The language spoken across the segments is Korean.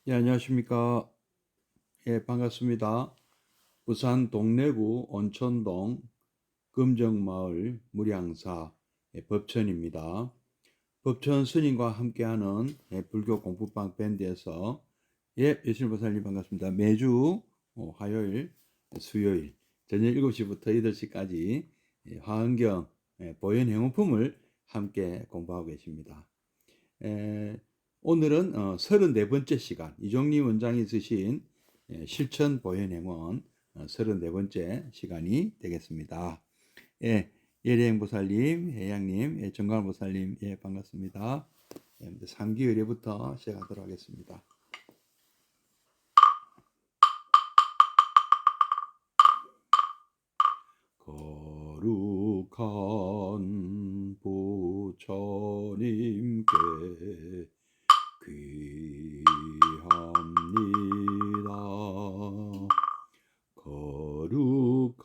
예, 안녕하십니까. 예, 반갑습니다. 부산 동래구 온천동 금정마을 무량사 법천입니다. 법천 스님과 함께하는 불교 공부방 밴드에서 예수님 반갑습니다. 매주 화요일, 수요일 저녁 7시부터 8시까지 화엄경 보현 행원품을 함께 공부하고 계십니다. 에, 오늘은 34번째 시간 이종리 원장이 쓰신 실천 보현행원 34번째 시간이 되겠습니다. 예, 예리행보살님, 해양님, 정광보살님, 반갑습니다. 3기 의례부터 시작하도록 하겠습니다. 거룩한 부처님께 귀합니다. 거룩한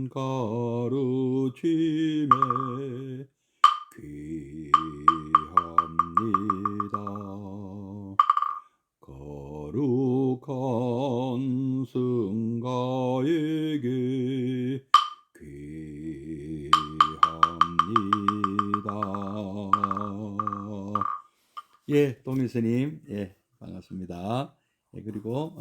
가르침에 귀합니다. 거룩한 승가에게 귀합니다. 예, 동일스님, 반갑습니다. 그리고,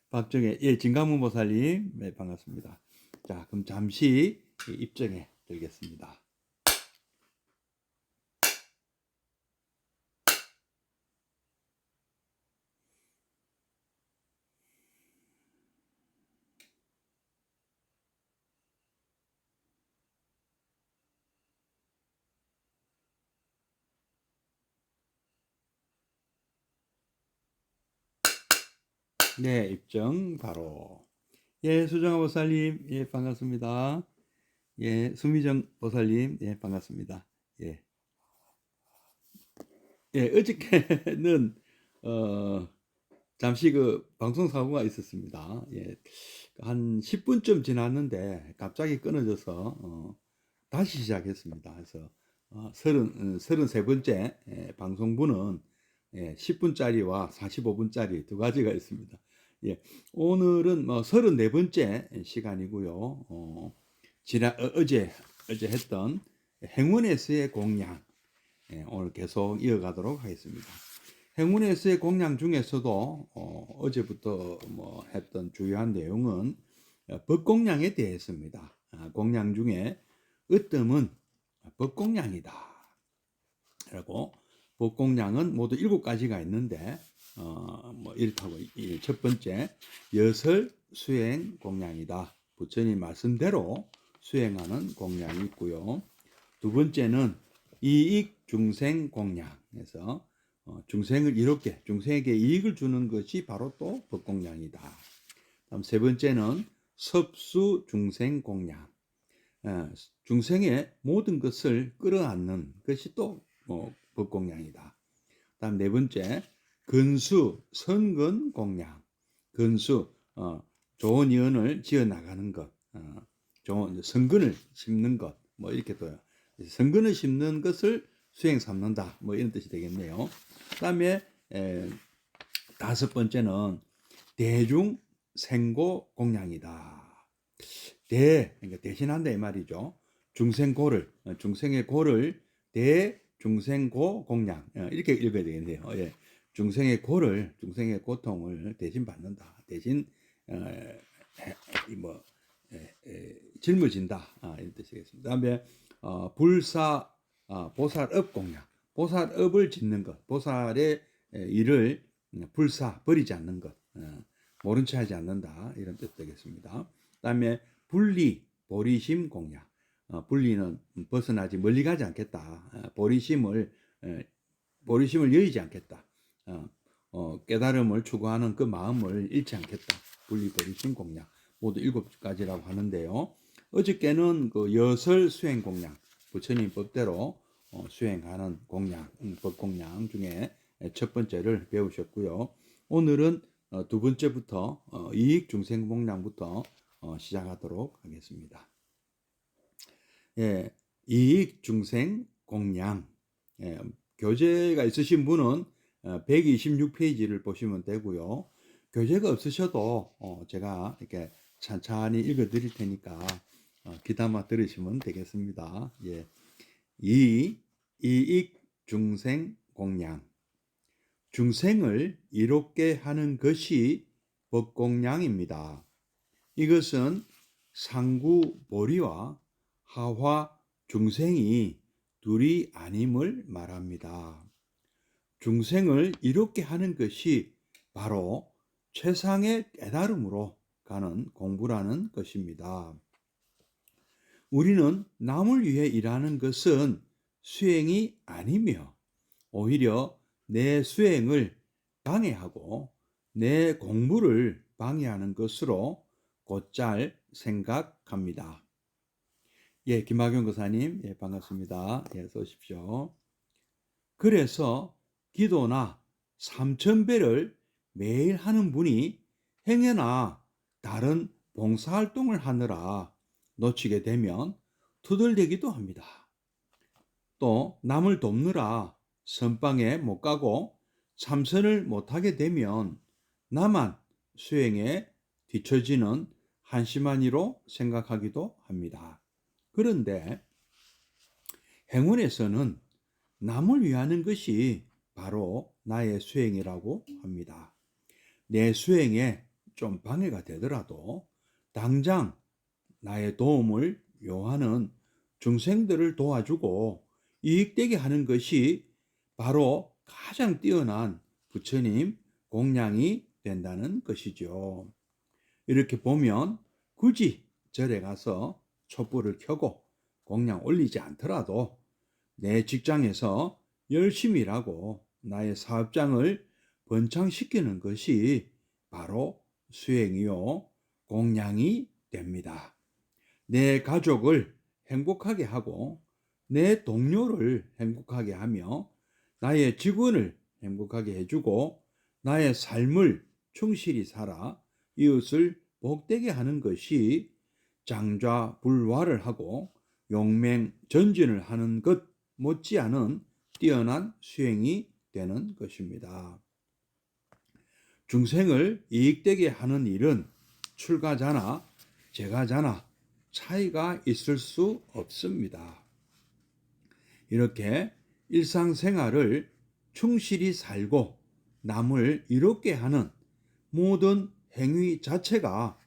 박정혜, 진강문 보살님, 반갑습니다. 자, 그럼 잠시 입정해 드리겠습니다. 네, 입정 바로. 수정아 보살님, 반갑습니다. 수미정 보살님, 반갑습니다. 예, 어저께는, 어, 잠시 그 방송 사고가 있었습니다. 한 10분쯤 지났는데 갑자기 끊어져서 다시 시작했습니다. 그래서 33번째 방송분은 10분짜리와 45분짜리 두 가지가 있습니다. 오늘은 34번째 시간이고요. 어제 했던 행운에서의 공양 오늘 계속 이어가도록 하겠습니다. 행운에서의 공양 중에서도 어제부터 했던 주요한 내용은 법공양에 대해서입니다. 공양 중에 으뜸은 법공양이다. 그리고 법공양은 모두 7가지가 있는데 이렇다고 첫 번째 여설 수행 공양이다. 부처님 말씀대로 수행하는 공양이 있고요. 두 번째는 이익 중생 공양에서 중생을 이롭게 중생에게 이익을 주는 것이 바로 또 법공양이다. 다음 세 번째는 섭수 중생 공양. 중생의 모든 것을 끌어안는 것이 또 법공양이다. 다음 네 번째 근수 선근 공양. 근수 좋은 이언을 지어 나가는 것, 좋은 선근을 심는 것, 이렇게 또 선근을 심는 것을 수행 삼는다. 이런 뜻이 되겠네요. 그다음에 다섯 번째는 대중 생고 공양이다. 그러니까 대신한다 이 말이죠. 중생의 고를 대중생고 공양 이렇게 읽어야 되겠네요. 중생의 고통을 대신 받는다. 대신 짊어진다. 이런 뜻이겠습니다. 그다음에 보살업 공양. 보살업을 짓는 것. 보살의 일을 버리지 않는 것. 모른 채 하지 않는다. 이런 뜻 되겠습니다. 그다음에 보리심 공양. 분리는 벗어나지 멀리 가지 않겠다. 보리심을 여의지 않겠다. 깨달음을 추구하는 그 마음을 잃지 않겠다. 보리심 공양. 모두 7가지라고 하는데요. 어저께는 그 여설 수행 공양, 부처님 법대로 수행하는 공양, 법공양 중에 첫 번째를 배우셨고요. 오늘은 두 번째부터 이익 중생 공양부터 시작하도록 하겠습니다. 이익 중생 공양. 교재가 있으신 분은 126페이지를 보시면 되고요. 교재가 없으셔도 제가 이렇게 찬찬히 읽어 드릴 테니까 귀담아 들으시면 되겠습니다. 예. 이익 중생 공양. 중생을 이롭게 하는 것이 법공양입니다. 이것은 상구 보리와 하화 중생이 둘이 아님을 말합니다. 중생을 이롭게 하는 것이 바로 최상의 깨달음으로 가는 공부라는 것입니다. 우리는 남을 위해 일하는 것은 수행이 아니며 오히려 내 수행을 방해하고 내 공부를 방해하는 것으로 곧잘 생각합니다. 예, 김학용 교사님, 예, 반갑습니다. 예, 어서 오십시오. 그래서 기도나 삼천배를 매일 하는 분이 행여나 다른 봉사활동을 하느라 놓치게 되면 투덜대기도 합니다. 또 남을 돕느라 선방에 못 가고 참선을 못하게 되면 나만 수행에 뒤처지는 한심한 이로 생각하기도 합니다. 그런데 행원에서는 남을 위하는 것이 바로 나의 수행이라고 합니다. 내 수행에 좀 방해가 되더라도 당장 나의 도움을 요하는 중생들을 도와주고 이익되게 하는 것이 바로 가장 뛰어난 부처님 공양이 된다는 것이죠. 이렇게 보면 굳이 절에 가서 촛불을 켜고 공양 올리지 않더라도 내 직장에서 열심히 일하고 나의 사업장을 번창시키는 것이 바로 수행이요 공양이 됩니다. 내 가족을 행복하게 하고 내 동료를 행복하게 하며 나의 직원을 행복하게 해주고 나의 삶을 충실히 살아 이웃을 복되게 하는 것이 장좌불화를 하고 용맹전진을 하는 것 못지않은 뛰어난 수행이 되는 것입니다. 중생을 이익되게 하는 일은 출가자나 제가자나 차이가 있을 수 없습니다. 이렇게 일상생활을 충실히 살고 남을 이롭게 하는 모든 행위 자체가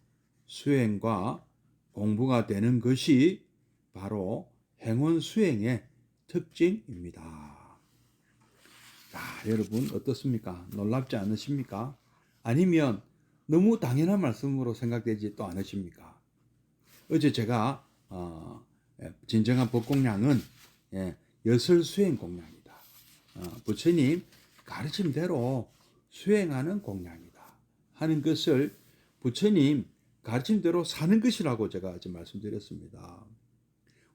수행과 공부가 되는 것이 바로 행원수행의 특징입니다. 자, 여러분 어떻습니까? 놀랍지 않으십니까? 아니면 너무 당연한 말씀으로 생각되지 또 않으십니까? 어제 제가 진정한 법공양은 여설수행 공양이다. 부처님 가르침대로 수행하는 공양이다 하는 것을 부처님 가르침대로 사는 것이라고 제가 지금 말씀드렸습니다.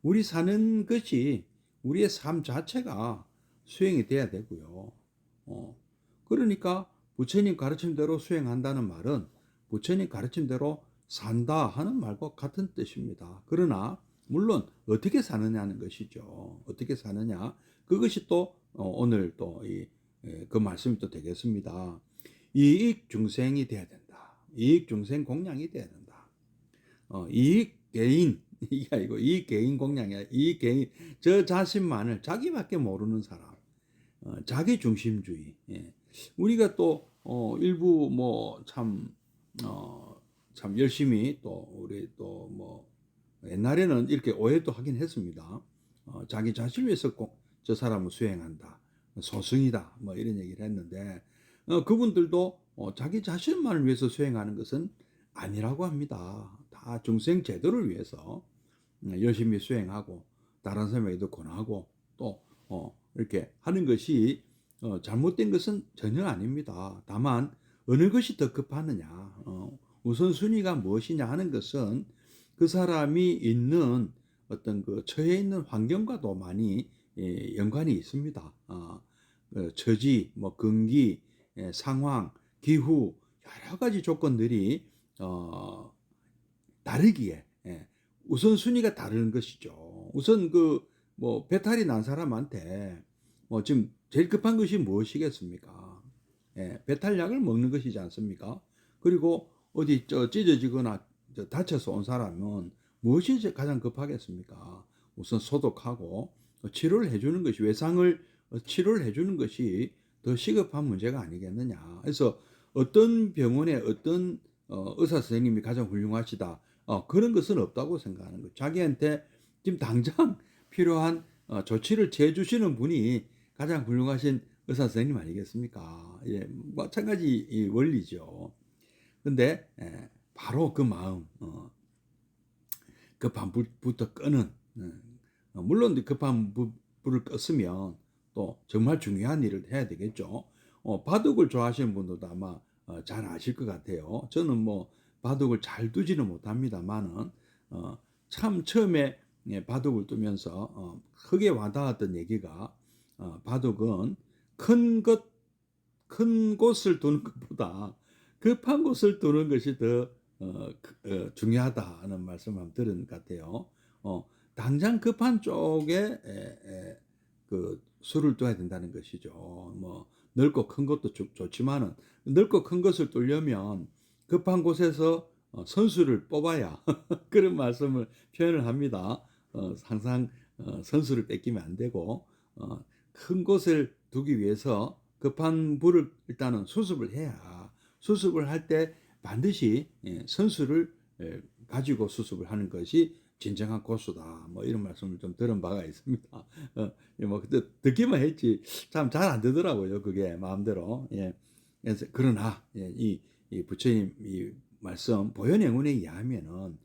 우리 사는 것이 우리의 삶 자체가 수행이 돼야 되고요. 그러니까 부처님 가르침대로 수행한다는 말은 부처님 가르침대로 산다 하는 말과 같은 뜻입니다. 그러나 물론 어떻게 사느냐는 것이죠. 어떻게 사느냐 그것이 또 오늘 또 그 말씀이 또 되겠습니다. 이익 중생이 돼야 된다. 이익 중생 공양이 돼야 된다. 이익 개인 이게 아니고 이익 개인 공양이야. 이익 개인 저 자신만을 자기밖에 모르는 사람. 자기 중심주의. 예. 우리가 또 일부 뭐 참 열심히 또 우리 또 뭐 옛날에는 이렇게 오해도 하긴 했습니다. 자기 자신을 위해서 꼭 저 사람은 수행한다. 소승이다. 뭐 이런 얘기를 했는데 그분들도 자기 자신만을 위해서 수행하는 것은 아니라고 합니다. 다 중생 제도를 위해서 열심히 수행하고 다른 사람에게도 권하고 또 이렇게 하는 것이 잘못된 것은 전혀 아닙니다. 다만 어느 것이 더 급하느냐 우선순위가 무엇이냐 하는 것은 그 사람이 있는 어떤 그 처해 있는 환경과도 많이 연관이 있습니다. 처지, 뭐 근기, 상황, 기후 여러 가지 조건들이 다르기에 우선순위가 다른 것이죠. 우선 그 뭐 배탈이 난 사람한테 뭐 지금 제일 급한 것이 무엇이겠습니까? 배탈약을 먹는 것이지 않습니까? 그리고 어디 찢어지거나 다쳐서 온 사람은 무엇이 가장 급하겠습니까? 우선 소독하고 치료를 해주는 것이, 외상을 치료를 해주는 것이 더 시급한 문제가 아니겠느냐. 그래서 어떤 병원에 어떤 의사 선생님이 가장 훌륭하시다, 그런 것은 없다고 생각하는 거예요. 자기한테 지금 당장 필요한 조치를 취해주시는 분이 가장 훌륭하신 의사 선생님 아니겠습니까? 예, 마찬가지 이 원리죠. 근데 바로 그 마음, 급한 불부터 끄는, 물론 급한 불을 껐으면 또 정말 중요한 일을 해야 되겠죠. 바둑을 좋아하시는 분들도 아마 잘 아실 것 같아요. 저는 뭐 바둑을 잘 두지는 못합니다만은 참 처음에 바둑을 두면서 크게 와닿았던 얘기가, 바둑은 큰 곳을 두는 것보다 급한 곳을 두는 것이 더 중요하다는 말씀 한번 들은 것 같아요. 당장 급한 쪽에 그 수를 둬야 된다는 것이죠. 뭐 넓고 큰 것도 좋지만은 넓고 큰 것을 뚫려면 급한 곳에서 선수를 뽑아야 그런 말씀을 표현을 합니다. 항상 선수를 뺏기면 안 되고, 큰 곳을 두기 위해서 급한 불을 일단은 수습을 해야, 수습을 할 때 반드시 선수를 가지고 수습을 하는 것이 진정한 고수다. 뭐 이런 말씀을 좀 들은 바가 있습니다. 뭐 듣기만 했지 참 잘 안 되더라고요. 그게 마음대로. 예. 그래서 그러나 이 부처님 이 말씀 보현행운에 의하면은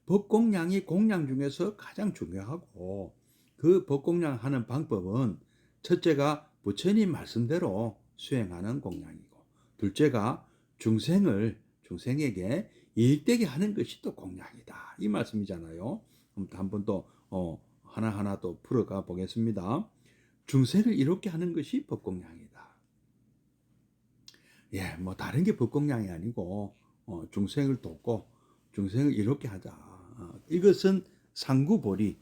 법공양이 공양 중에서 가장 중요하고, 그 법공양 하는 방법은 첫째가 부처님 말씀대로 수행하는 공양이고, 둘째가 중생에게 이익되게 하는 것이 또 공양이다, 이 말씀이잖아요. 한번 또 하나하나 또 풀어가 보겠습니다. 중생을 이롭게 하는 것이 법공양이다. 예, 뭐 다른 게 법공양이 아니고 중생을 돕고 중생을 이롭게 하자. 이것은 상구보리와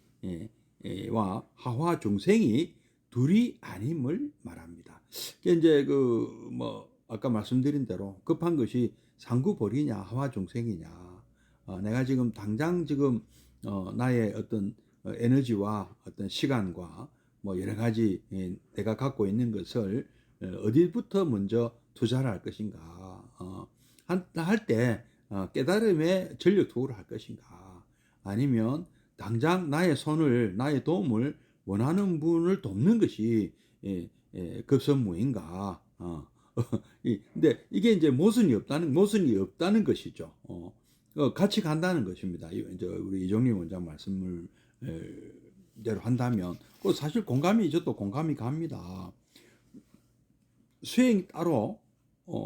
하화 중생이 둘이 아님을 말합니다. 이제 그 뭐 아까 말씀드린 대로 급한 것이 상구보리냐 하화 중생이냐. 내가 지금 당장 지금 나의 어떤 에너지와 어떤 시간과 뭐 여러 가지 내가 갖고 있는 것을 어디부터 먼저 투자를 할 것인가, 할 때 깨달음에 전력 투구를 할 것인가, 아니면 당장 나의 도움을 원하는 분을 돕는 것이 급선무인가. 근데 이게 이제 모순이 없다는 것이죠. 같이 간다는 것입니다. 이제 우리 이종림 원장 말씀을 대로 한다면, 그 사실 저도 공감이 갑니다. 수행이 따로,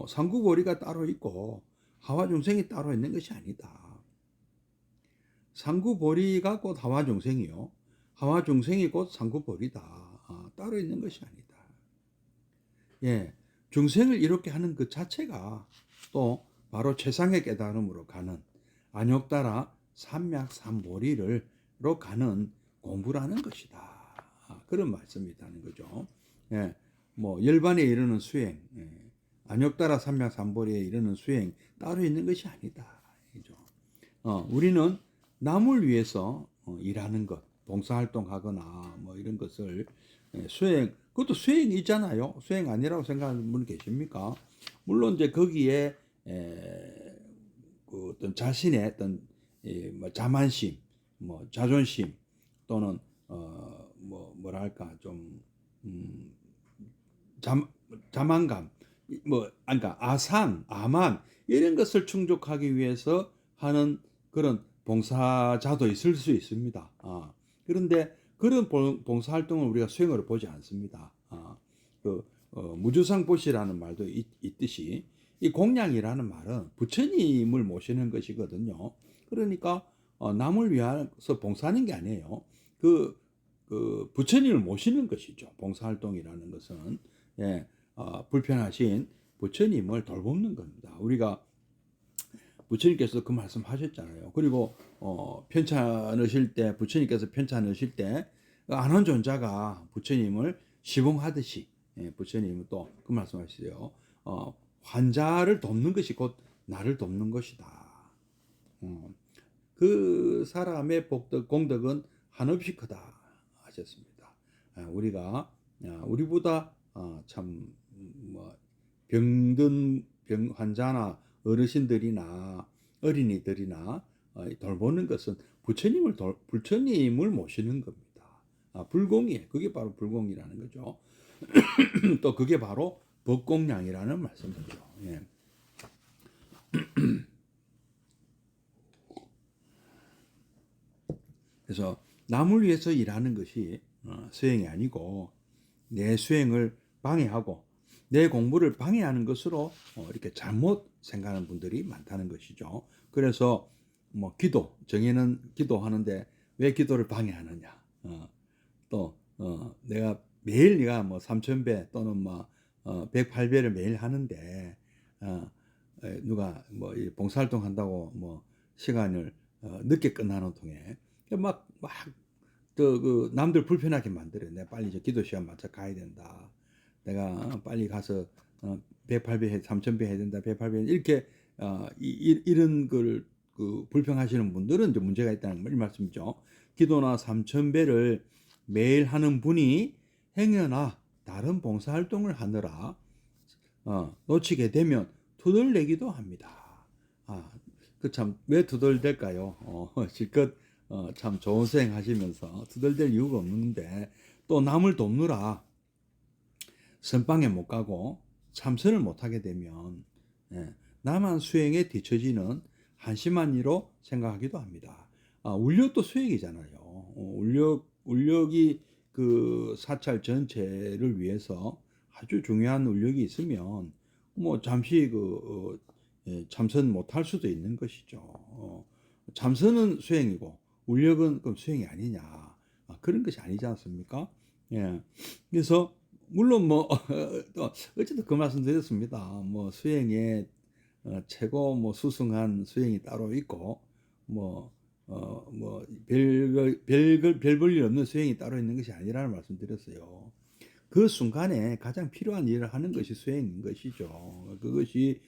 상구보리가 따로 있고 하와중생이 따로 있는 것이 아니다. 상구보리가 곧 하와중생이요, 하와중생이 곧 상구보리다. 따로 있는 것이 아니다. 예, 중생을 이렇게 하는 그 자체가 또 바로 최상의 깨달음으로 가는, 안욕따라 삼맥삼보리로 가는 공부라는 것이다. 그런 말씀이라는 거죠. 예, 뭐 열반에 이르는 수행, 안욕따라 삼맥삼보리에 이르는 수행 따로 있는 것이 아니다. 우리는 남을 위해서 일하는 것, 봉사활동하거나 뭐 이런 것을 수행, 그것도 수행이 있잖아요. 수행 아니라고 생각하는 분 계십니까? 물론 이제 거기에 그 어떤 자신의 어떤 뭐 자만심, 뭐 자존심, 또는 뭐랄까 좀 자만감, 뭐 그러니까 아만 이런 것을 충족하기 위해서 하는 그런 봉사자도 있을 수 있습니다. 그런데 그런 봉사활동을 우리가 수행으로 보지 않습니다. 무주상보시라는 말도 있듯이 이 공양이라는 말은 부처님을 모시는 것이거든요. 그러니까 남을 위해서 봉사하는 게 아니에요. 그 부처님을 모시는 것이죠. 봉사활동이라는 것은 불편하신 부처님을 돌보는 겁니다. 우리가 부처님께서 그 말씀 하셨잖아요. 그리고 편찮으실 때, 부처님께서 편찮으실 때 안원존자가 부처님을 시봉하듯이 부처님은 또 그 말씀하시죠. 환자를 돕는 것이 곧 나를 돕는 것이다. 그 사람의 복덕 공덕은 한없이 크다 하셨습니다. 우리가 우리보다 참뭐 병든 병 환자나 어르신들이나 어린이들이나 돌보는 것은 부처님을 모시는 겁니다. 불공이에요. 그게 바로 불공이라는 거죠. 또 그게 바로 법공양이라는 말씀이죠. 예. 그래서 남을 위해서 일하는 것이 수행이 아니고 내 수행을 방해하고 내 공부를 방해하는 것으로 이렇게 잘못 생각하는 분들이 많다는 것이죠. 그래서 뭐 기도 정해는 기도하는데 왜 기도를 방해하느냐? 또 내가 매일 네가 뭐 3,000배 또는 뭐 108배를 매일 하는데 누가 뭐 봉사활동 한다고 뭐 시간을 늦게 끝나는 통에 그 남들 불편하게 만들어요. 내가 빨리 저 기도 시간 맞춰 가야 된다. 내가 빨리 가서 108배 해 3,000배 해야 된다. 108배 이렇게 이런 걸 그 불평하시는 분들은 이제 문제가 있다는 이 말씀이죠. 기도나 3,000배를 매일 하는 분이 행여나 다른 봉사활동을 하느라 놓치게 되면 투덜대기도 합니다. 그 참 왜 투덜댈까요? 실컷 참 좋은 수행 하시면서 투덜댈 이유가 없는데 또 남을 돕느라 선방에 못 가고 참선을 못 하게 되면 나만 수행에 뒤처지는 한심한 이로 생각하기도 합니다. 울력도 수행이잖아요. 울력이 그 사찰 전체를 위해서 아주 중요한 울력이 있으면 뭐 잠시 참선 못할 수도 있는 것이죠. 참선은 수행이고 울력은 그럼 수행이 아니냐? 그런 것이 아니지 않습니까? 예. 그래서 물론 뭐 어쨌든 그 말씀 드렸습니다. 뭐 수행에 최고 뭐 수승한 수행이 따로 있고 별 볼 일 없는 수행이 따로 있는 것이 아니라는 말씀 드렸어요. 그 순간에 가장 필요한 일을 하는 것이 수행인 것이죠. 그것이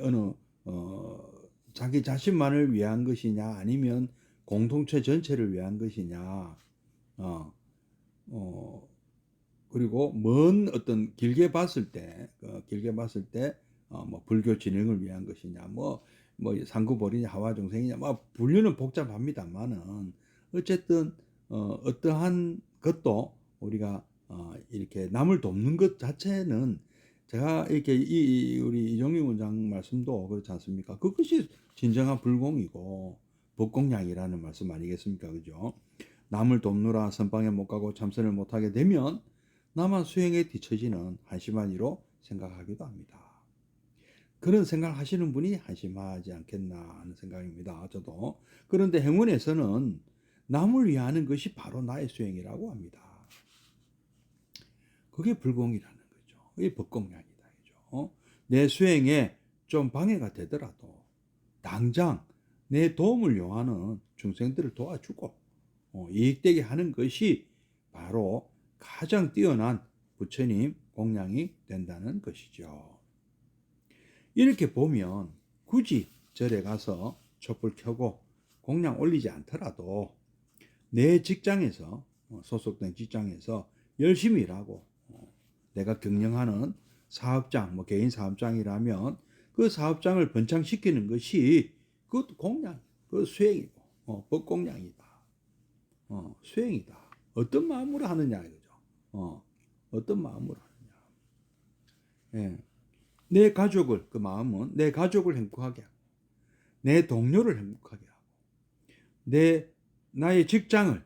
어느 자기 자신만을 위한 것이냐 아니면 공동체 전체를 위한 것이냐 그리고 먼 어떤 길게 봤을 때 뭐 불교 진행을 위한 것이냐 뭐 상구보리냐 하와종생이냐 뭐 분류는 복잡합니다만은 어쨌든 어떠한 것도 우리가 이렇게 남을 돕는 것 자체는 제가 이렇게 우리 이종익 원장 말씀도 그렇지 않습니까? 그것이 진정한 불공이고 법공양이라는 말씀 아니겠습니까? 그죠? 남을 돕느라 선방에 못 가고 참선을 못 하게 되면 나만 수행에 뒤처지는 한심한 이로 생각하기도 합니다. 그런 생각을 하시는 분이 한심하지 않겠나 하는 생각입니다. 저도. 그런데 행원에서는 남을 위하는 것이 바로 나의 수행이라고 합니다. 그게 불공이라는 거죠. 그게 법공양이다. 그죠? 내 수행에 좀 방해가 되더라도 당장 내 도움을 요하는 중생들을 도와주고 이익되게 하는 것이 바로 가장 뛰어난 부처님 공양이 된다는 것이죠. 이렇게 보면 굳이 절에 가서 촛불 켜고 공양 올리지 않더라도 내 직장에서 소속된 직장에서 열심히 일하고 내가 경영하는 사업장 뭐 개인 사업장이라면 그 사업장을 번창시키는 것이 그것도 공양, 그 수행이고 법공양이다. 수행이다. 어떤 마음으로 하느냐 이거죠. 어떤 마음으로 하느냐. 예. 내 가족을 그 마음은 내 가족을 행복하게 하고 내 동료를 행복하게 하고 나의 직장을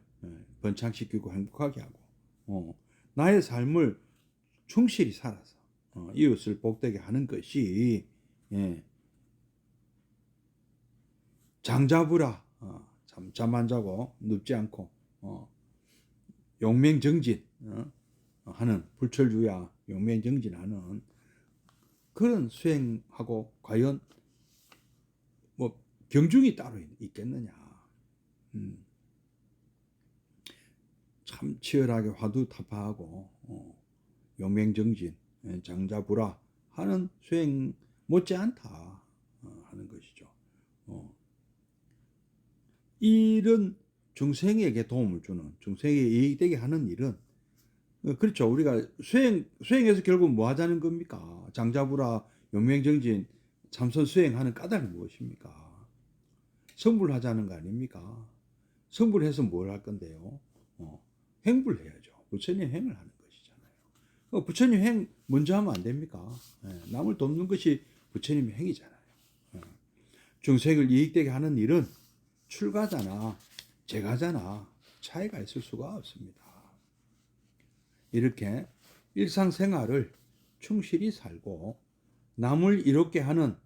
번창시키고 행복하게 하고 나의 삶을 충실히 살아서 이웃을 복되게 하는 것이 장자부라 잠 안 자고 눕지 않고 용맹정진 하는 불철주야 용맹정진하는 그런 수행하고 과연 뭐 경중이 따로 있겠느냐. 참 치열하게 화두타파하고 용맹정진 장자부라 하는 수행 못지않다 하는 것이죠. 이런 중생에게 도움을 주는, 중생에게 이익되게 하는 일은 그렇죠. 우리가 수행해서 결국 뭐 하자는 겁니까? 장자부라 용맹정진 참선 수행하는 까닭이 무엇입니까? 성불하자는 거 아닙니까? 성불해서 뭘 할 건데요? 행불해야죠. 부처님 행을 하는 것이잖아요. 부처님 행 먼저 하면 안 됩니까? 남을 돕는 것이 부처님의 행이잖아요. 중생을 이익되게 하는 일은 출가자나 제가자나 차이가 있을 수가 없습니다. 이렇게 일상생활을 충실히 살고 남을 이롭게 하는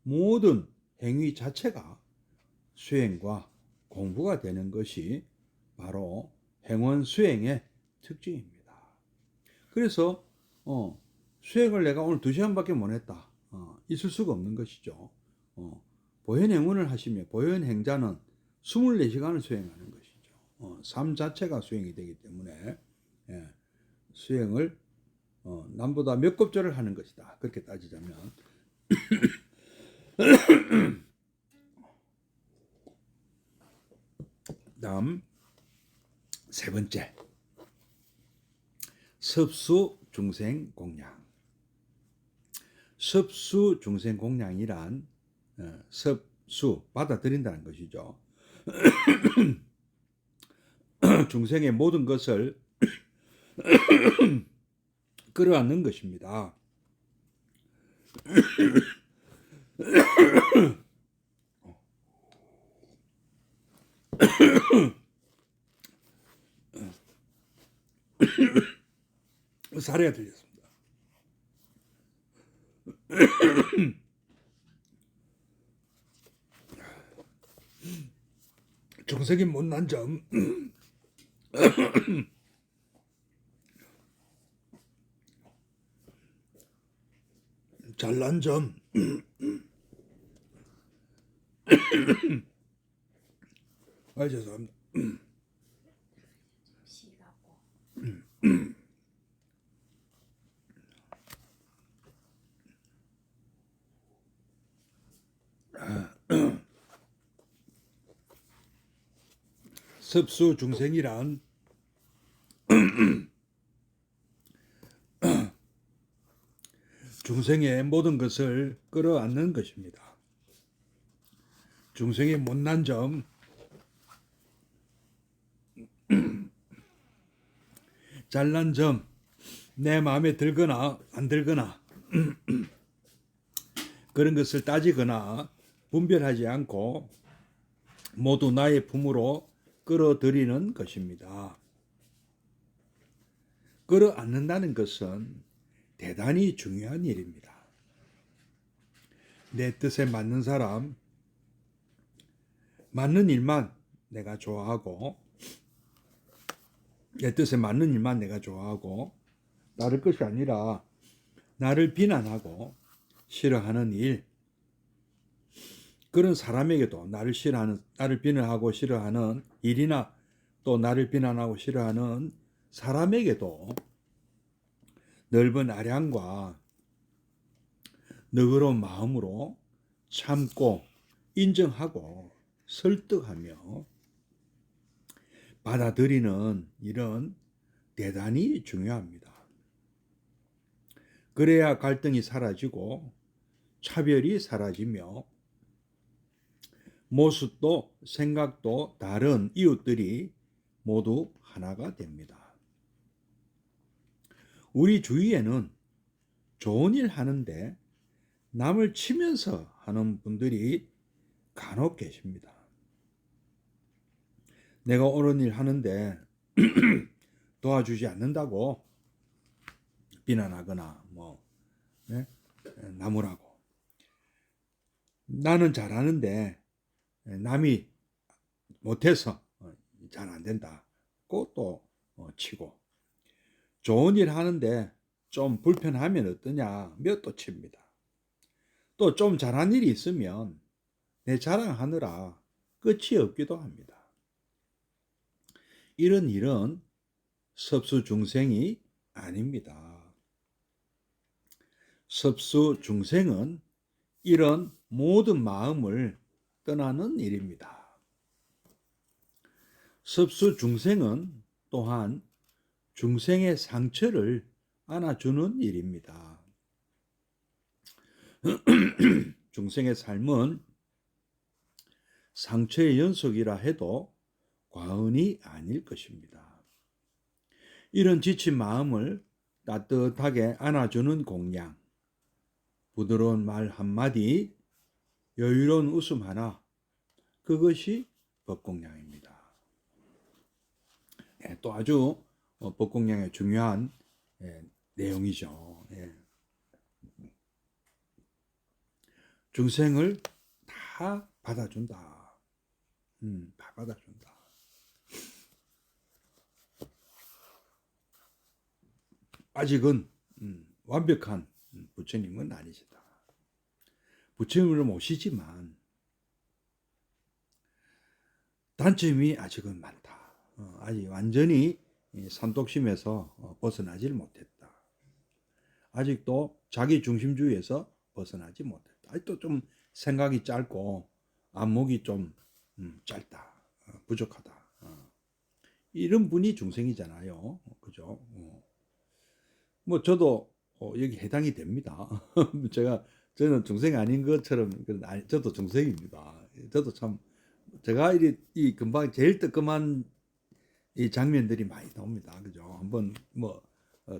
모든 행위 자체가 수행과 공부가 되는 것이 바로 행원 수행의 특징입니다. 그래서 수행을 내가 오늘 2시간밖에 못 했다. 있을 수가 없는 것이죠. 보현행원을 하시면 보현행자는 24시간을 수행하는 것이죠. 삶 자체가 수행이 되기 때문에 수행을 남보다 몇 급절을 하는 것이다. 그렇게 따지자면 다음 세 번째, 섭수 중생 공양. 섭수 중생 공양이란 섭수 받아들인다는 것이죠. 중생의 모든 것을 끌어안는 것입니다. 사례가 들렸습니다. 중생이 못난 점, 잘난 점, 죄송합니다. 섭수 중생이란 중생의 모든 것을 끌어안는 것입니다. 중생의 못난 점, 잘난 점, 내 마음에 들거나 안 들거나 그런 것을 따지거나 분별하지 않고 모두 나의 품으로 끌어들이는 것입니다. 끌어안는다는 것은 대단히 중요한 일입니다. 내 뜻에 맞는 사람, 맞는 일만 내가 좋아하고, 내 뜻에 맞는 일만 내가 좋아하고, 다를 것이 아니라 나를 비난하고 싫어하는 일, 그런 사람에게도 나를 비난하고 싫어하는 일이나 또 나를 비난하고 싫어하는 사람에게도 넓은 아량과 너그러운 마음으로 참고 인정하고 설득하며 받아들이는 일은 대단히 중요합니다. 그래야 갈등이 사라지고 차별이 사라지며 모습도 생각도 다른 이웃들이 모두 하나가 됩니다. 우리 주위에는 좋은 일 하는데 남을 치면서 하는 분들이 간혹 계십니다. 내가 옳은 일 하는데 도와주지 않는다고 비난하거나 나무라고. 나는 잘하는데 남이 못해서 잘 안 된다고 또 치고, 좋은 일 하는데 좀 불편하면 어떠냐 몇 또 칩니다. 또 좀 잘한 일이 있으면 내 자랑하느라 끝이 없기도 합니다. 이런 일은 섭수 중생이 아닙니다. 섭수 중생은 이런 모든 마음을 떠나는 일입니다. 섭수 중생은 또한 중생의 상처를 안아주는 일입니다. 중생의 삶은 상처의 연속이라 해도 과언이 아닐 것입니다. 이런 지친 마음을 따뜻하게 안아주는 공양, 부드러운 말 한마디, 여유로운 웃음 하나, 그것이 법공양입니다. 또 아주 법공양의 중요한 내용이죠. 중생을 다 받아준다. 다 받아준다. 아직은 완벽한 부처님은 아니시다. 부처님을 모시지만 단점이 아직은 많다. 아직 완전히 산독심에서 벗어나질 못했다. 아직도 자기 중심주의에서 벗어나지 못했다. 아직도 좀 생각이 짧고 안목이 좀 짧다. 부족하다. 이런 분이 중생이잖아요. 그죠? 뭐 저도 여기 해당이 됩니다. 저는 중생 아닌 것처럼 저도 중생입니다. 저도 참 제가 이 금방 제일 뜨끔한 이 장면들이 많이 나옵니다. 그죠? 한번 뭐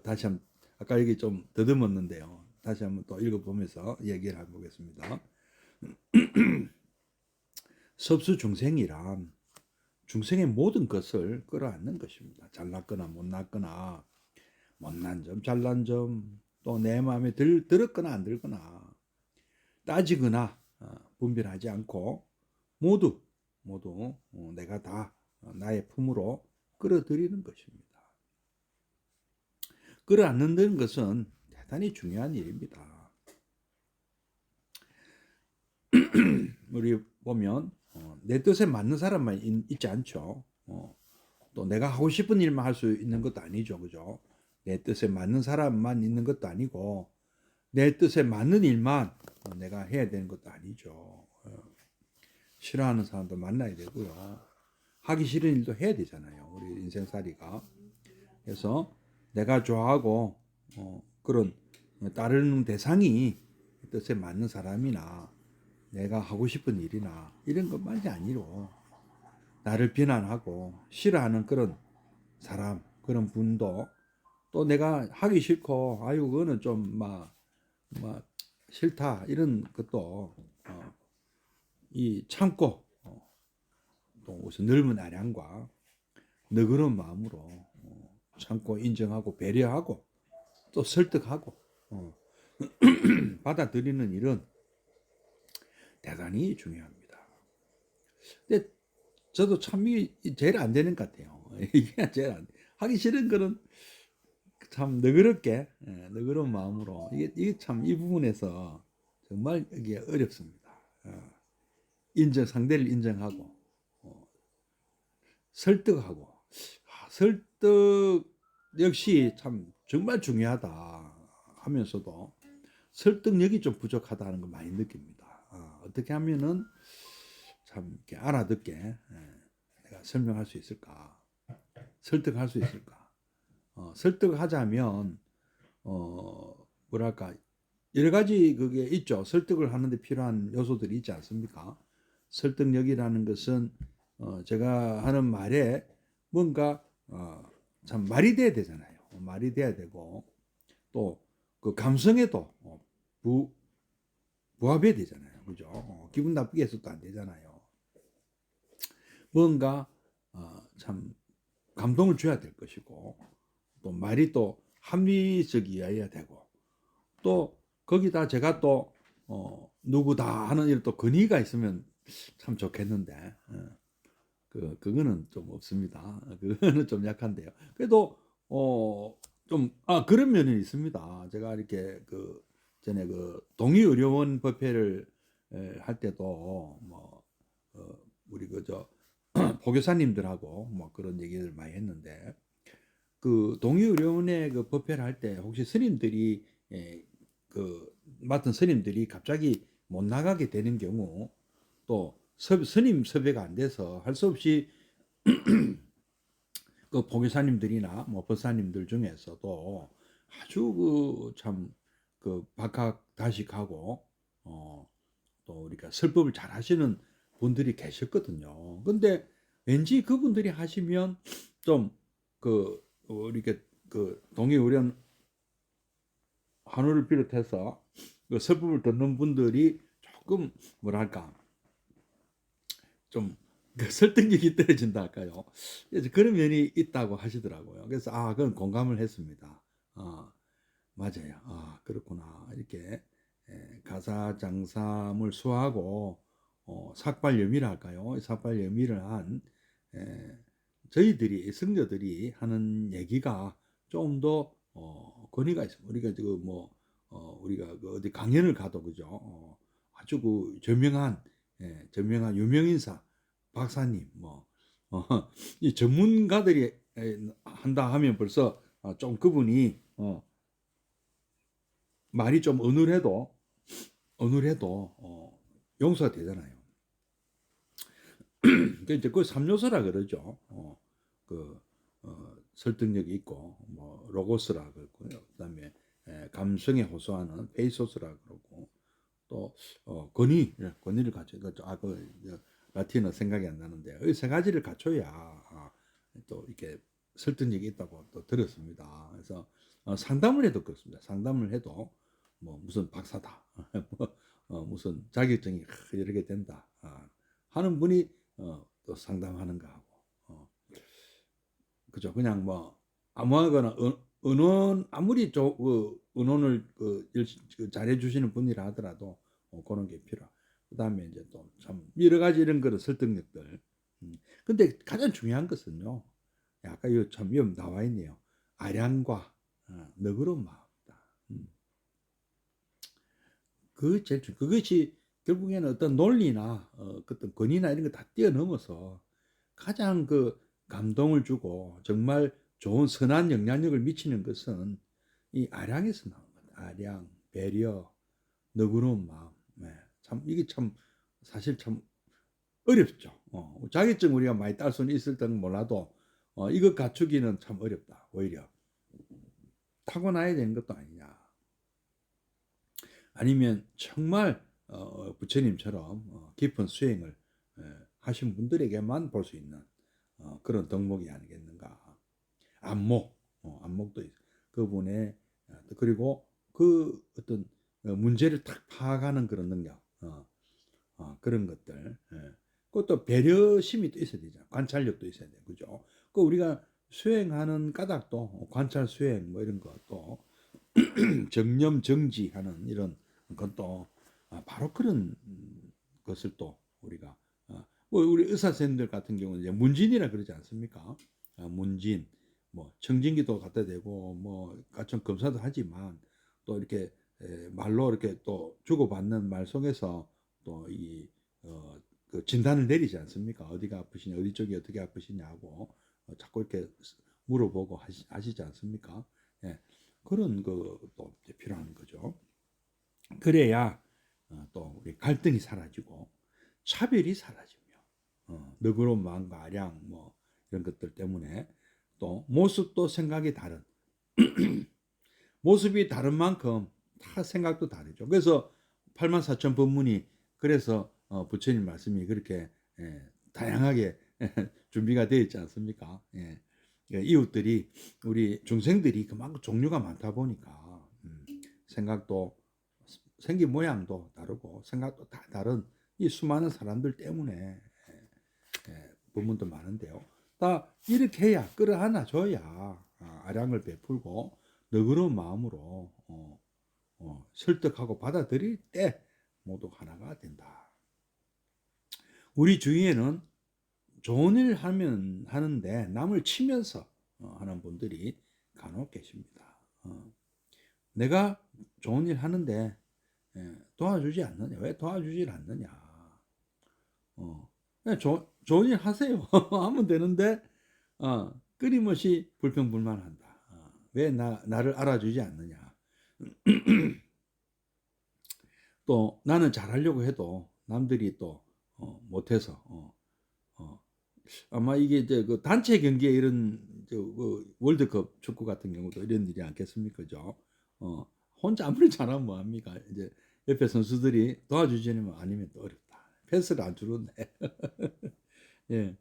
다시 한번 아까 여기 좀 더듬었는데요. 다시 한번 또 읽어보면서 얘기를 해보겠습니다. 섭수 중생이란 중생의 모든 것을 끌어안는 것입니다. 잘났거나 못났거나 못난 점, 잘난 점, 또 내 마음에 들었거나 안 들거나 따지거나 분별하지 않고 모두 내가 다 나의 품으로 끌어들이는 것입니다. 끌어안는다는 것은 대단히 중요한 일입니다. 우리 보면 내 뜻에 맞는 사람만 있지 않죠. 또 내가 하고 싶은 일만 할 수 있는 것도 아니죠. 그죠? 내 뜻에 맞는 사람만 있는 것도 아니고 내 뜻에 맞는 일만 내가 해야 되는 것도 아니죠. 싫어하는 사람도 만나야 되고요. 하기 싫은 일도 해야 되잖아요. 우리 인생살이가. 그래서 내가 좋아하고 그런 따르는 대상이 뜻에 맞는 사람이나 내가 하고 싶은 일이나 이런 것만이 아니로 나를 비난하고 싫어하는 그런 사람, 그런 분도 또 내가 하기 싫고 아유 그거는 좀 막 싫다 이런 것도 이 참고 또 우선 넓은 아량과 너그러운 마음으로 참고 인정하고 배려하고 또 설득하고 받아들이는 일은 대단히 중요합니다. 근데 저도 참 이게 제일 안 되는 것 같아요. 이게 제일 안 돼. 하기 싫은 거는 참 너그럽게 너그러운 마음으로 이게 참 이 부분에서 정말 이게 어렵습니다. 상대를 인정하고 설득하고 설득 역시 참 정말 중요하다 하면서도 설득력이 좀 부족하다는 걸 많이 느낍니다. 어떻게 하면은 참 이렇게 알아듣게 내가 설명할 수 있을까? 설득할 수 있을까? 설득하자면 뭐랄까 여러 가지 그게 있죠. 설득을 하는데 필요한 요소들이 있지 않습니까? 설득력이라는 것은 제가 하는 말에 뭔가 참 말이 돼야 되잖아요. 말이 돼야 되고 또 그 감성에도 부합해야 되잖아요. 그죠? 기분 나쁘게 해서도 안 되잖아요. 뭔가 참 감동을 줘야 될 것이고 또 말이 또 합리적이어야 되고 또 거기다 제가 또 누구다 하는 일 또 근의가 있으면 참 좋겠는데 그거는 좀 없습니다. 그거는 좀 약한데요. 그래도 좀 그런 면이 있습니다. 제가 이렇게 그 전에 그 동의의료원 법회를 할 때도 뭐 우리 그저 보교사님들하고 뭐 그런 얘기를 많이 했는데 그 동의의료원의 그 법회를 할 때 혹시 스님들이 그 맡은 스님들이 갑자기 못 나가게 되는 경우, 또 스님 섭외가 안 돼서 할 수 없이 그 보교사님들이나 뭐 법사님들 중에서도 아주 그 참 그 박학다식하고 또 우리가 설법을 잘 하시는 분들이 계셨거든요. 근데 왠지 그분들이 하시면 좀 그 우리가 그 동의우련 한우를 비롯해서 그 설법을 듣는 분들이 조금 뭐랄까 좀 그 설득력이 떨어진다 할까요? 그래서 그런 면이 있다고 하시더라고요. 그래서 그건 공감을 했습니다. 맞아요. 그렇구나. 이렇게 가사장삼을 수하고 삭발여미를 할까요? 삭발여미를 한 에, 저희들이 성도들이 하는 얘기가 좀 더 권위가 있습니다. 우리가 지금 뭐 우리가 그 어디 강연을 가도 그죠? 아주 그 저명한 유명인사 박사님 이 전문가들이 한다 하면 벌써 좀 그분이 말이 좀 어눌해도 용서가 되잖아요. 그 이제 그 3요소라 그러죠. 그 설득력이 있고 뭐 로고스라 그러고요. 그다음에 감성에 호소하는 페이소스라 그러고 또 권위를 갖춰. 그 라틴어 생각이 안 나는데 이 세 가지를 갖춰야 또 이렇게 설득력이 있다고 또 들었습니다. 그래서 상담을 해도 그렇습니다. 상담을 해도 뭐 무슨 박사다, 무슨 자격증이 여러 개 된다 하는 분이 또 상담하는가 하고 그죠? 그냥 뭐 아무거나 은원 아무리 은원을 잘해 주시는 분이라 하더라도 그런 게 필요. 그다음에 이제 또 참 여러 가지 이런 거를 설득력들. 근데 가장 중요한 것은요. 아까 이거 참 나와 있네요. 아량과 너그러운 마음이다. 그것이 결국에는 어떤 논리나 어떤 권위나 이런 거 다 뛰어넘어서 가장 그 감동을 주고 정말 좋은 선한 영향력을 미치는 것은 이 아량에서 나온 거다. 아량, 배려, 너그러운 마음. 참 이게 참 사실 참 어렵죠. 자격증 우리가 많이 딸 수는 있을 때는 몰라도 이거 갖추기는 참 어렵다. 오히려 타고나야 되는 것도 아니냐. 아니면 정말 부처님처럼 깊은 수행을 하신 분들에게만 볼 수 있는 그런 덕목이 아니겠는가. 안목도 있어. 그분의 그리고 그 어떤 문제를 탁 파악하는 그런 능력, 그런 것들. 그것도 배려심이 또 있어야 되잖아. 관찰력도 있어야 돼, 그죠? 그 우리가 수행하는 까닭도 관찰 수행 뭐 이런 것도 정념 정지하는 이런 것도 바로 그런 것을 또 우리가 뭐 우리 의사 선생님들 같은 경우는 이제 문진이라 그러지 않습니까? 문진 뭐 청진기도 갖다 대고 뭐 가청 검사도 하지만 또 이렇게 말로 이렇게 또 주고받는 말 속에서 또 이 그 진단을 내리지 않습니까? 어디가 아프시냐, 어디 쪽이 어떻게 아프시냐고 자꾸 이렇게 물어보고 하시지 않습니까? 예, 그런 것도 필요한 거죠. 그래야 또 우리 갈등이 사라지고 차별이 사라지며 너그러운 마음과 아량 뭐 이런 것들 때문에 또 모습도 생각이 다른 모습이 다른 만큼 다 생각도 다르죠. 그래서 84,000 법문이 그래서 부처님 말씀이 그렇게 다양하게 준비가 되어 있지 않습니까? 이웃들이 우리 중생들이 그만큼 종류가 많다 보니까 생각도 생긴 모양도 다르고 생각도 다 다른 이 수많은 사람들 때문에 법문도 많은데요. 다 이렇게 해야 끌어안아 줘야 아량을 베풀고 너그러운 마음으로 설득하고 받아들일 때 모두 하나가 된다. 우리 주위에는 좋은 일 하는데 남을 치면서 하는 분들이 간혹 계십니다. 내가 좋은 일 하는데 도와주지 않느냐? 왜 도와주질 않느냐? 좋은 일 하세요. 하면 되는데 끊임없이 불평불만한다. 왜 나를 알아주지 않느냐? 또 나는 잘하려고 해도 남들이 또 못해서 아마 이게 이제 그 단체 경기에 이런 그 월드컵 축구 같은 경우도 이런 일이 않겠습니까, 그죠? 혼자 아무리 잘하면 뭐 합니까? 이제 옆에 선수들이 도와주지는 아니면 또 어렵다. 패스를 안 주는데. 예.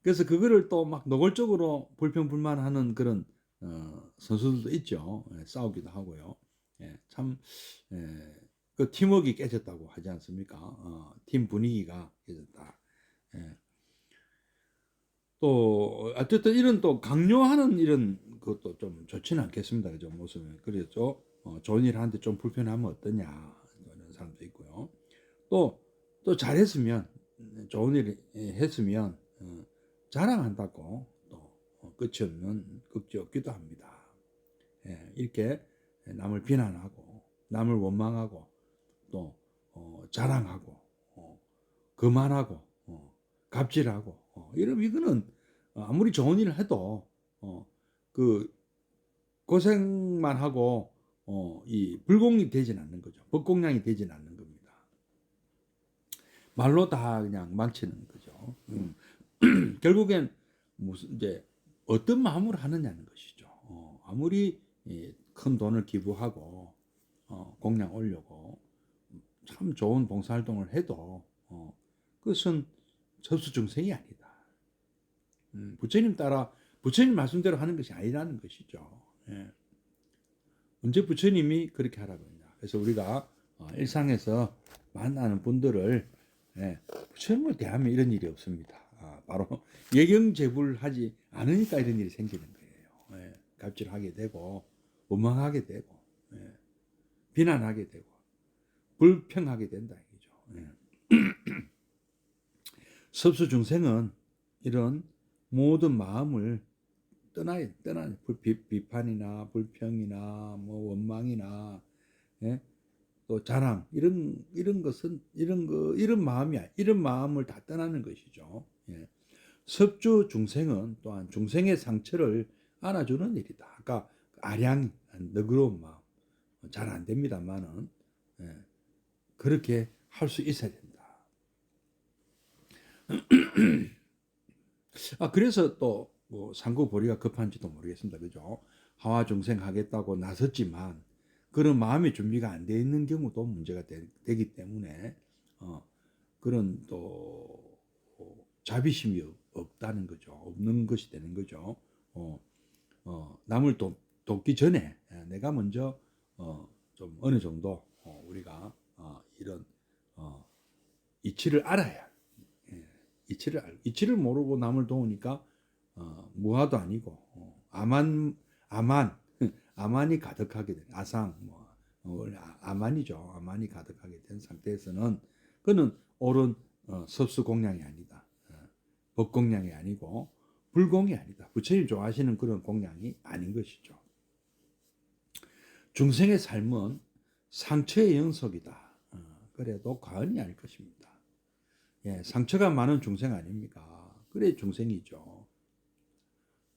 그래서 그거를 또 막 노골적으로 불평불만하는 그런 선수들도 있죠. 예, 싸우기도 하고요. 예, 참, 예, 그 팀워크가 깨졌다고 하지 않습니까? 팀 분위기가 깨졌다. 예. 또 어쨌든 이런 또 강요하는 이런 것도 좀 좋지는 않겠습니다. 그죠? 모습은. 그래서 좋은 일 하는데 좀 불편하면 어떠냐 이런 사람도 있고요. 또 잘했으면 좋은 일 했으면 자랑한다고 또 끝이 없는 끝이 없기도 합니다. 예, 이렇게 남을 비난하고 남을 원망하고 또 자랑하고 거만하고 갑질하고 이러면 이거는 아무리 좋은 일을 해도 그 고생만 하고 이 불공이 되진 않는 거죠. 법공량이 되진 않는 겁니다. 말로 다 그냥 망치는 거죠. 결국엔 무슨 이제 어떤 마음으로 하느냐는 것이죠. 아무리 큰 돈을 기부하고 공양 올려고 참 좋은 봉사활동을 해도 그것은 접수증생이 아니다. 부처님 따라 부처님 말씀대로 하는 것이 아니라는 것이죠. 예. 언제 부처님이 그렇게 하라고 했냐. 그래서 우리가 일상에서 만나는 분들을 부처님을 대하면 이런 일이 없습니다. 바로 예경제불하지 않으니까 이런 일이 생기는 거예요. 갑질하게 되고 원망하게 되고 비난하게 되고 불평하게 된다 이거죠. 섭수 중생은 이런 모든 마음을 떠나야 비판이나 불평이나 뭐 원망이나 또 자랑 이런 것은 이런 마음을 다 떠나는 것이죠. 섭주 중생은 또한 중생의 상처를 안아주는 일이다. 아까 아량 너그러운 마음 잘 안 됩니다만은 그렇게 할 수 있어야 된다. 그래서 또뭐 상구보리가 급한지도 모르겠습니다. 그죠? 하와 중생 하겠다고 나섰지만 그런 마음의 준비가 안 돼 있는 경우도 문제가 되기 때문에 그런 또 자비심이 없다는 거죠. 없는 것이 되는 거죠. 남을 돕기 전에 내가 먼저 좀 어느 정도 우리가 이런 이치를 알아야 이치를 모르고 남을 도우니까 무화도 아니고 아만이 가득하게 된 아상 원래 아만이죠. 아만이 가득하게 된 상태에서는 그는 옳은 섭수공양이 아니다. 법공양이 아니고 불공이 아니다. 부처님 좋아하시는 그런 공양이 아닌 것이죠. 중생의 삶은 상처의 연속이다. 그래도 과언이 아닐 것입니다. 상처가 많은 중생 아닙니까? 그래 중생이죠.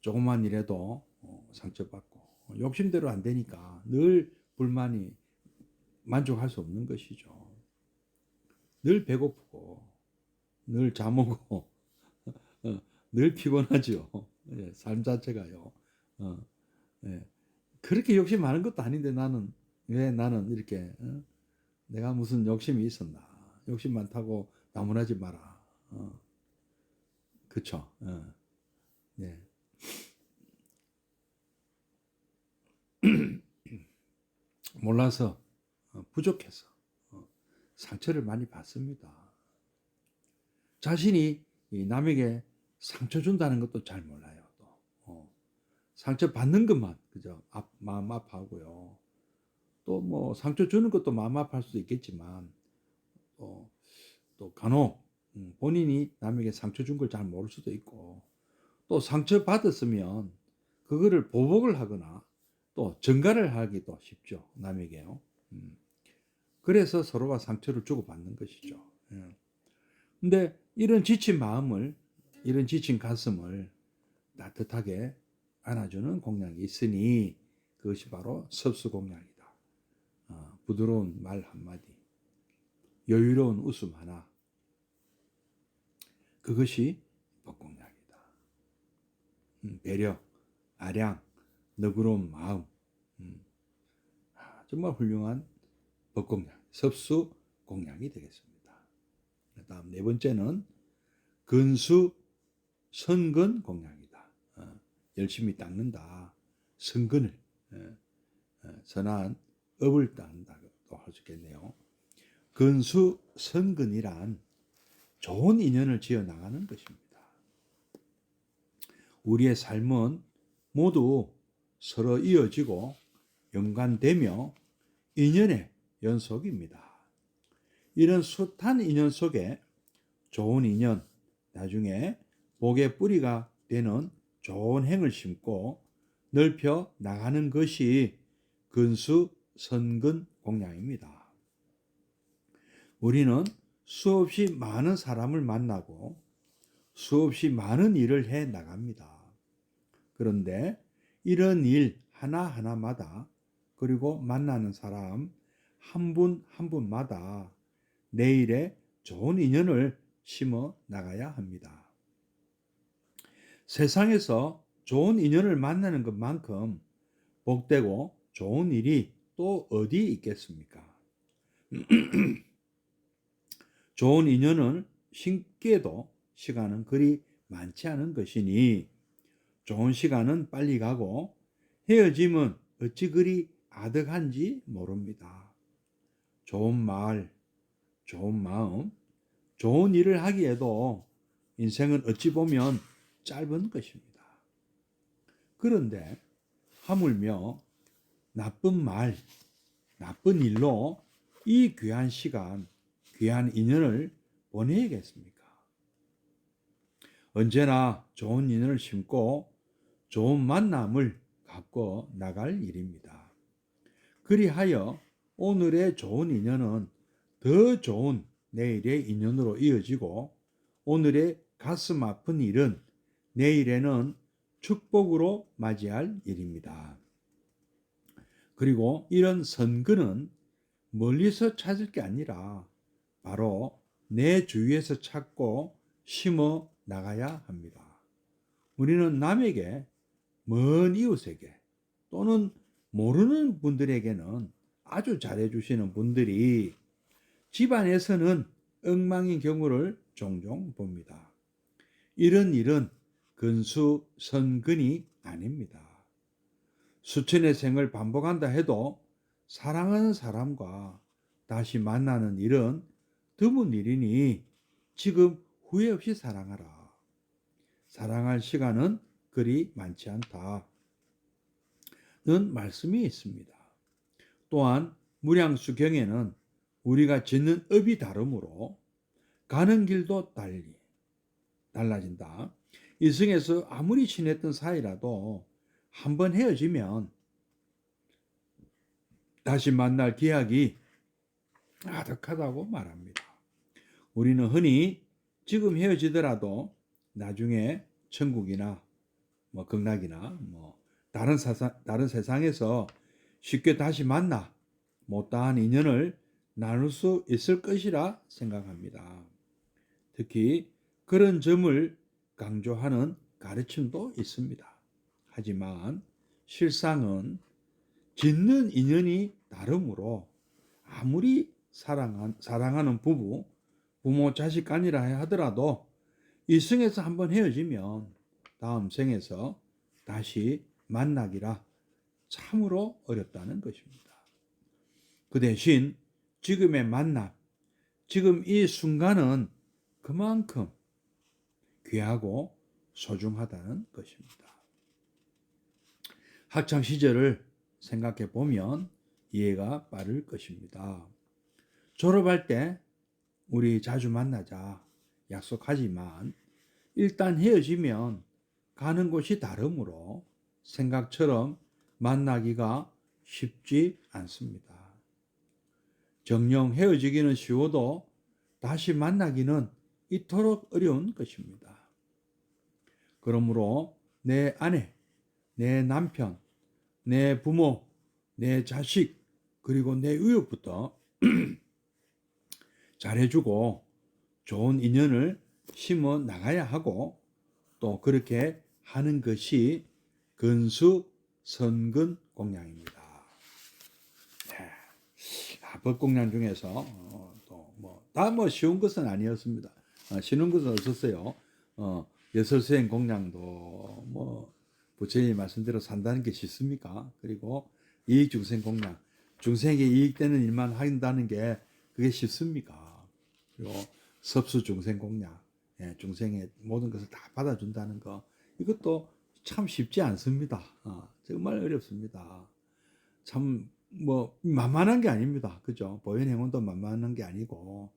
조금만 일해도 상처받고 욕심대로 안 되니까 늘 불만이 만족할 수 없는 것이죠. 늘 배고프고 늘 잠오고 늘 피곤하죠. 삶 자체가요. 그렇게 욕심 많은 것도 아닌데 왜 나는 이렇게 내가 무슨 욕심이 있었나? 욕심 많다고 나무라지 마라. 그쵸? 네. 몰라서 부족해서 상처를 많이 받습니다. 자신이 남에게 상처 준다는 것도 잘 몰라요. 또 상처 받는 것만 그저 마음 아파하고요. 또 뭐 상처 주는 것도 마음 아파할 수도 있겠지만 또 간혹 본인이 남에게 상처 준 걸 잘 모를 수도 있고 또 상처 받았으면 그거를 보복을 하거나 또 전가를 하기도 쉽죠. 남에게요. 그래서 서로가 상처를 주고받는 것이죠. 근데 이런 지친 마음을 이런 지친 가슴을 따뜻하게 안아주는 공양이 있으니 그것이 바로 섭수공양이다. 부드러운 말 한마디, 여유로운 웃음 하나, 그것이 벚공약이다. 배려, 아량, 너그러운 마음, 정말 훌륭한 벚공약, 섭수 공약이 되겠습니다. 다음 네 번째는 근수 선근 공약이다. 열심히 닦는다. 선근을, 선한 업을 닦는다고 할 수 있겠네요. 근수 선근이란 좋은 인연을 지어 나가는 것입니다. 우리의 삶은 모두 서로 이어지고 연관되며 인연의 연속입니다. 이런 숱한 인연 속에 좋은 인연, 나중에 복의 뿌리가 되는 좋은 행을 심고 넓혀 나가는 것이 근수선근 공양입니다. 우리는 수없이 많은 사람을 만나고 수없이 많은 일을 해 나갑니다. 그런데 이런 일 하나하나마다, 그리고 만나는 사람 한 분 한 분마다 내일의 좋은 인연을 심어 나가야 합니다. 세상에서 좋은 인연을 만나는 것만큼 복되고 좋은 일이 또 어디 있겠습니까? 좋은 인연을 심기에도 시간은 그리 많지 않은 것이니 좋은 시간은 빨리 가고 헤어짐은 어찌 그리 아득한지 모릅니다. 좋은 말, 좋은 마음, 좋은 일을 하기에도 인생은 어찌 보면 짧은 것입니다. 그런데 하물며 나쁜 말, 나쁜 일로 이 귀한 시간, 귀한 인연을 보내야겠습니까? 언제나 좋은 인연을 심고 좋은 만남을 갖고 나갈 일입니다. 그리하여 오늘의 좋은 인연은 더 좋은 내일의 인연으로 이어지고, 오늘의 가슴 아픈 일은 내일에는 축복으로 맞이할 일입니다. 그리고 이런 선근은 멀리서 찾을 게 아니라 바로 내 주위에서 찾고 심어 나가야 합니다. 우리는 남에게, 먼 이웃에게, 또는 모르는 분들에게는 아주 잘해주시는 분들이 집안에서는 엉망인 경우를 종종 봅니다. 이런 일은 근수선근이 아닙니다. 수천의 생을 반복한다 해도 사랑하는 사람과 다시 만나는 일은 드문 일이니 지금 후회 없이 사랑하라. 사랑할 시간은 그리 많지 않다. 는 말씀이 있습니다. 또한 무량수경에는 우리가 짓는 업이 다르므로 가는 길도 달라진다. 이승에서 아무리 친했던 사이라도 한번 헤어지면 다시 만날 기약이 아득하다고 말합니다. 우리는 흔히 지금 헤어지더라도 나중에 천국이나 극락이나 다른 세상에서 쉽게 다시 만나 못다한 인연을 나눌 수 있을 것이라 생각합니다. 특히 그런 점을 강조하는 가르침도 있습니다. 하지만 실상은 짓는 인연이 다르므로 아무리 사랑하는 부모 자식 간이라 하더라도 이 생에서 한번 헤어지면 다음 생에서 다시 만나기라 참으로 어렵다는 것입니다. 그 대신 지금의 만남, 지금 이 순간은 그만큼 귀하고 소중하다는 것입니다. 학창 시절을 생각해 보면 이해가 빠를 것입니다. 졸업할 때 우리 자주 만나자 약속하지만 일단 헤어지면 가는 곳이 다르므로 생각처럼 만나기가 쉽지 않습니다. 정녕 헤어지기는 쉬워도 다시 만나기는 이토록 어려운 것입니다. 그러므로 내 아내, 내 남편, 내 부모, 내 자식, 그리고 내 의욕부터 잘해주고 좋은 인연을 심어 나가야 하고 또 그렇게 하는 것이 근수선근 공양입니다. 네. 법공양 중에서 또 다 쉬운 것은 아니었습니다. 쉬운 것은 없었어요. 여설수행 공양도 부처님이 말씀대로 산다는 게 쉽습니까? 그리고 이익중생 공양, 중생에게 이익되는 일만 한다는 게 그게 쉽습니까? 그리고 섭수중생 공양, 중생의 모든 것을 다 받아준다는 거, 이것도 참 쉽지 않습니다. 정말 어렵습니다. 참 만만한 게 아닙니다. 그죠? 보현행원도 만만한 게 아니고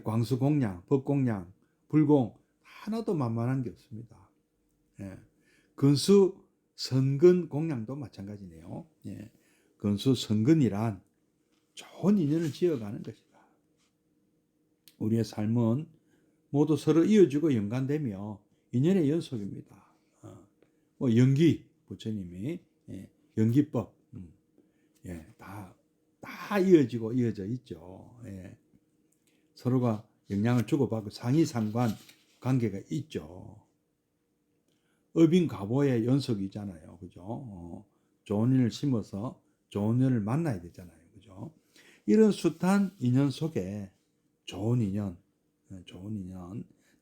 광수공양, 법공양, 불공 하나도 만만한 게 없습니다. 근수 선근 공양도 마찬가지네요. 근수 선근이란 좋은 인연을 지어가는 것이다. 우리의 삶은 모두 서로 이어주고 연관되며 인연의 연속입니다. 연기 부처님이 연기법 다 이어져 있죠. 서로가 영향을 주고받고 상의상관 관계가 있죠. 업인과보의 연속이잖아요. 그죠? 좋은 일을 심어서 좋은 일을 만나야 되잖아요. 그죠? 이런 숱한 인연 속에 좋은 인연,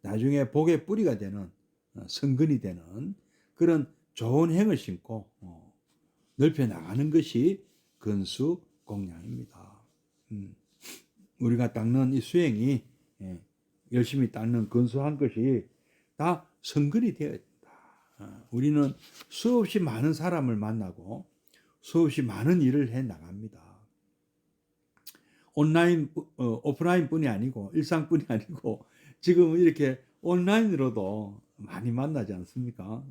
나중에 복의 뿌리가 되는, 성근이 되는 그런 좋은 행을 심고 넓혀 나가는 것이 근수공양입니다. 우리가 닦는 이 수행이 열심히 닦는 근수한 것이 다 성근이 되어야 된다. 우리는 수없이 많은 사람을 만나고 수없이 많은 일을 해 나갑니다. 온라인, 오프라인뿐이 아니고 일상뿐이 아니고 지금 이렇게 온라인으로도 많이 만나지 않습니까?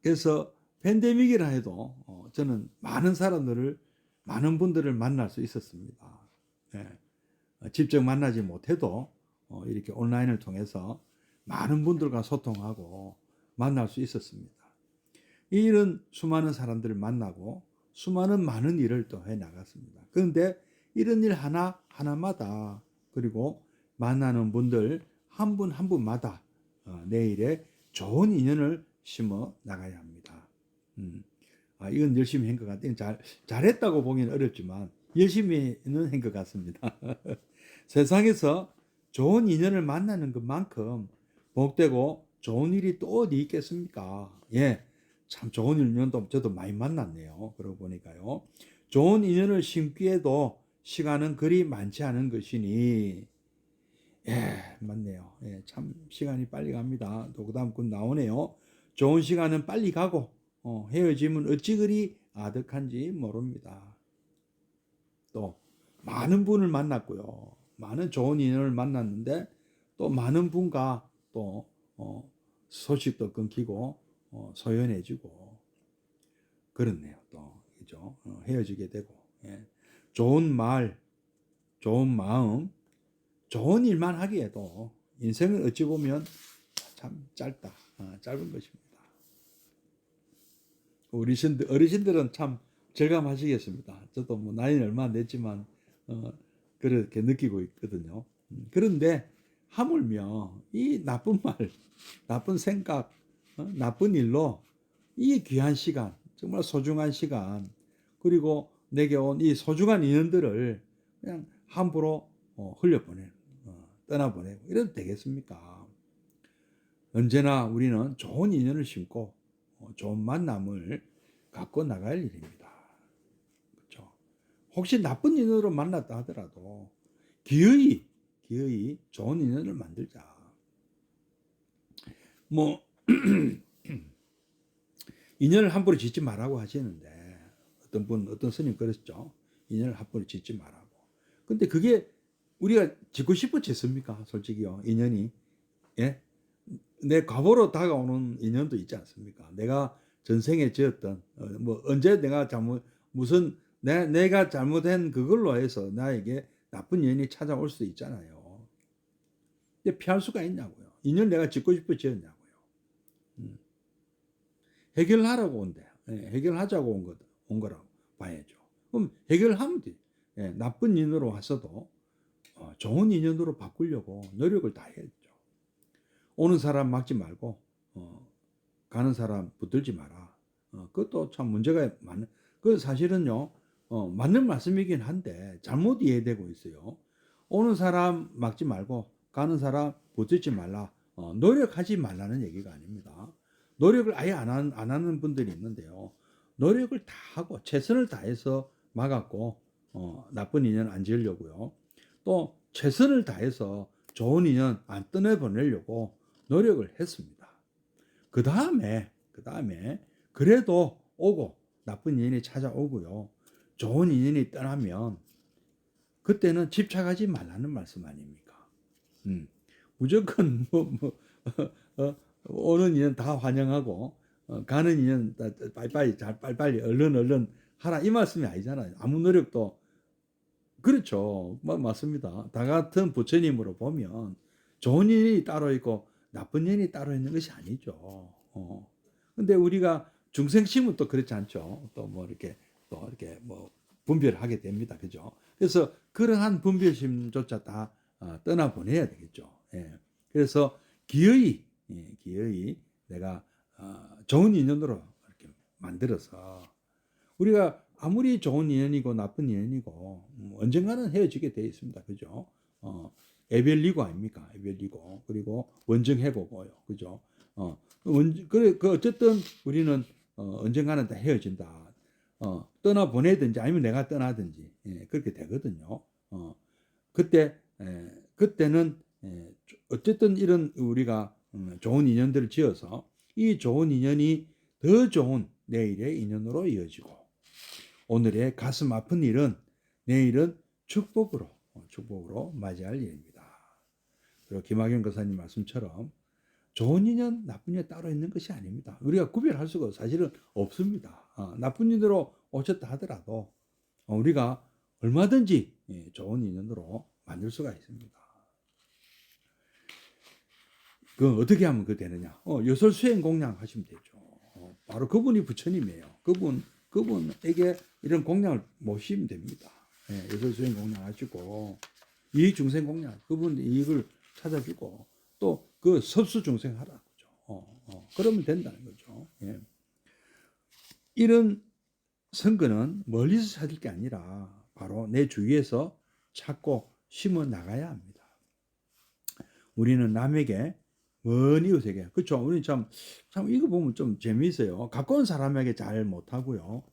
그래서 팬데믹이라 해도 저는 많은 분들을 만날 수 있었습니다. 직접 만나지 못해도 이렇게 온라인을 통해서 많은 분들과 소통하고 만날 수 있었습니다. 이런 수많은 사람들을 만나고 많은 일을 또 해 나갔습니다. 그런데 이런 일 하나마다 그리고 만나는 분들 한 분 한 분마다 내일에 좋은 인연을 심어 나가야 합니다. 이건 열심히 한 것 같아요. 잘했다고 보기는 어렵지만 열심히는 한 것 같습니다. 세상에서 좋은 인연을 만나는 것만큼 복되고 좋은 일이 또 어디 있겠습니까? 참 좋은 인연도 저도 많이 만났네요. 그러고 보니까요. 좋은 인연을 심기에도 시간은 그리 많지 않은 것이니 맞네요. 참 시간이 빨리 갑니다. 또 그 다음 건 나오네요. 좋은 시간은 빨리 가고 헤어짐은 어찌 그리 아득한지 모릅니다. 또 많은 분을 만났고요. 많은 좋은 인연을 만났는데 또 많은 분과 또 소식도 끊기고 소연해지고 그렇네요. 또 그죠? 헤어지게 되고 좋은 말, 좋은 마음, 좋은 일만 하기에도 인생은 어찌 보면 참 짧은 것입니다. 어르신들은 참 절감하시겠습니다. 저도 나이는 얼마 안 됐지만 그렇게 느끼고 있거든요. 그런데 하물며 이 나쁜 말, 나쁜 생각, 나쁜 일로 이 귀한 시간, 정말 소중한 시간, 그리고 내게 온 이 소중한 인연들을 그냥 함부로 떠나보내고 이래도 되겠습니까? 언제나 우리는 좋은 인연을 심고 좋은 만남을 갖고 나갈 일입니다. 그렇죠? 혹시 나쁜 인연으로 만났다 하더라도 기어이 좋은 인연을 만들자. 인연을 함부로 짓지 말라고 하시는데 어떤 스님 그랬죠. 인연을 함부로 짓지 말라고. 근데 그게 우리가 짓고 싶어 짓습니까? 솔직히요. 인연이. 내 과보로 다가오는 인연도 있지 않습니까? 내가 전생에 지었던 언제 내가 내가 잘못한 그걸로 해서 나에게 나쁜 인연이 찾아올 수도 있잖아요. 근데 피할 수가 있냐고요. 인연 내가 짓고 싶어 지었냐고요. 해결하라고 해결하자고 온 거라고 봐야죠. 그럼 해결하면 돼. 예, 나쁜 인연으로 왔어도 좋은 인연으로 바꾸려고 노력을 다 해야죠. 오는 사람 막지 말고 가는 사람 붙들지 마라. 그것도 참 문제가 많은. 그 사실은요, 맞는 말씀이긴 한데 잘못 이해되고 있어요. 오는 사람 막지 말고 가는 사람 붙들지 말라. 노력하지 말라는 얘기가 아닙니다. 노력을 아예 안 하는 분들이 있는데요. 노력을 다 하고 최선을 다해서 막았고 나쁜 인연 안 지으려고요. 또 최선을 다해서 좋은 인연 안 떠내보내려고 노력을 했습니다. 그 다음에 그래도 오고 나쁜 인연이 찾아오고요. 좋은 인연이 떠나면 그때는 집착하지 말라는 말씀 아닙니까? 무조건 오는 인연 다 환영하고 가는 인연 빨리빨리 얼른 하라 이 말씀이 아니잖아요. 아무 노력도 그렇죠. 맞습니다. 다 같은 부처님으로 보면 좋은 인연이 따로 있고 나쁜 인연이 따로 있는 것이 아니죠. 근데 우리가 중생심은 또 그렇지 않죠. 또 뭐 이렇게 뭐 분별하게 됩니다. 그죠? 그래서 그러한 분별심조차 다 떠나보내야 되겠죠. 예. 그래서 기어이 내가 좋은 인연으로 이렇게 만들어서 우리가 아무리 좋은 인연이고 나쁜 인연이고 언젠가는 헤어지게 되어 있습니다. 그죠? 애별리고 아닙니까? 애별리고 그리고 원정해보고요. 그죠? 그래 어쨌든 우리는 언젠가는 다 헤어진다. 떠나보내든지 아니면 내가 떠나든지 그렇게 되거든요. 그때는 어쨌든 이런 우리가 좋은 인연들을 지어서 이 좋은 인연이 더 좋은 내일의 인연으로 이어지고 오늘의 가슴 아픈 일은 내일은 축복으로 맞이할 일입니다. 그리고 김학영 교사님 말씀처럼 좋은 인연, 나쁜 인연 따로 있는 것이 아닙니다. 우리가 구별할 수가 사실은 없습니다. 나쁜 인연으로 오셨다 하더라도 우리가 얼마든지 좋은 인연으로 만들 수가 있습니다. 그 어떻게 하면 그 되느냐? 요설 수행 공양 하시면 되죠. 바로 그분이 부처님이에요. 그분에게 이런 공양을 모시면 됩니다. 요설 수행 공양 하시고 이익 중생 공양, 그분 이익을 찾아주고 또 그 섭수 중생 하라 그죠. 그러면 된다는 거죠. 예. 이런 선거는 멀리서 찾을 게 아니라 바로 내 주위에서 찾고 심어 나가야 합니다. 우리는 남에게 먼 이웃에게 그렇죠. 우리 참 이거 보면 좀 재미있어요. 가까운 사람에게 잘 못하고요.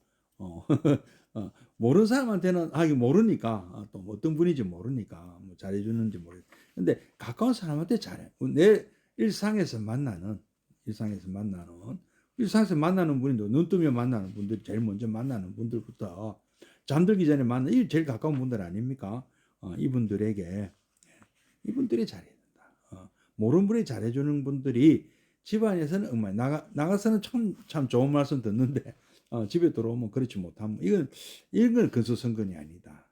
모르는 사람한테는 이거 모르니까 또 어떤 분인지 모르니까 뭐 잘해주는지 모르. 근데 가까운 사람한테 잘해. 내 일상에서 만나는 분인데 눈 뜨면 만나는 분들 제일 먼저 만나는 분들부터 잠들기 전에 만나 이 제일 가까운 분들 아닙니까? 이분들이 잘해야 된다. 모르는 분이 잘해주는 분들이 집안에서는 엉망 나가서는 참 좋은 말씀 듣는데 집에 들어오면 그렇지 못하면 이건 근수성근이 아니다.